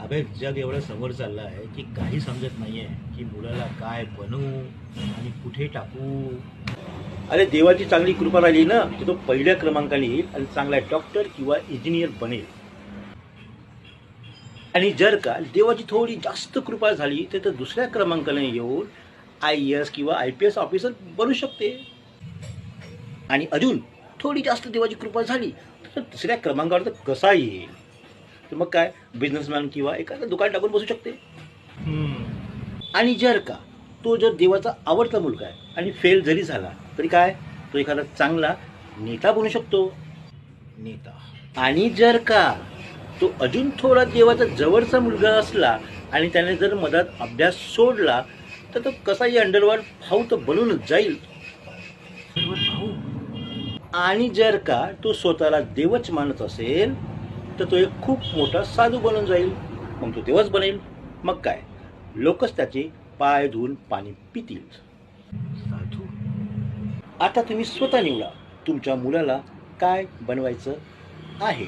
अबे जग एवढं समोर चाललं आहे की काही समजत नाहीये की मुलाला काय बनवू आणि कुठे टाकू. अरे देवाची चांगली कृपा राहिली ना तर तो पहिल्या क्रमांकाने येईल आणि चांगला डॉक्टर किंवा इंजिनियर बनेल. आणि जर का देवाची थोडी जास्त कृपा झाली तर तो दुसऱ्या क्रमांकाने येऊन IAS किंवा IPS ऑफिसर बनू शकते. आणि अजून थोडी जास्त देवाची कृपा झाली तर तिसऱ्या क्रमांकावर तर कसा येईल. तर मग काय बिझनेसमॅन किंवा एखादं दुकान टाकून बसू शकते. आणि जर का तो जर देवाचा आवडता मुलगा आहे आणि फेल जरी झाला तरी काय तो एखादा चांगला नेता बनू शकतो. नेता. आणि जर का तो अजून थोडा देवाचा जवळचा मुलगा असला आणि त्याने जर मधात अभ्यास सोडला तर तो कसाही अंडरवर्ल्ड भाऊ तर बनूनच जाईल. भाऊ. आणि जर का तो स्वतःला देवच मानत असेल तर तो एक खूप मोठा साधू बनून जाईल. मग तो देवच बनेल. मग काय लोकच त्याचे पाय धुवून पाणी पितील. साधू. आता तुम्ही स्वतः निवडा तुमच्या मुलाला काय बनवायचं आहे.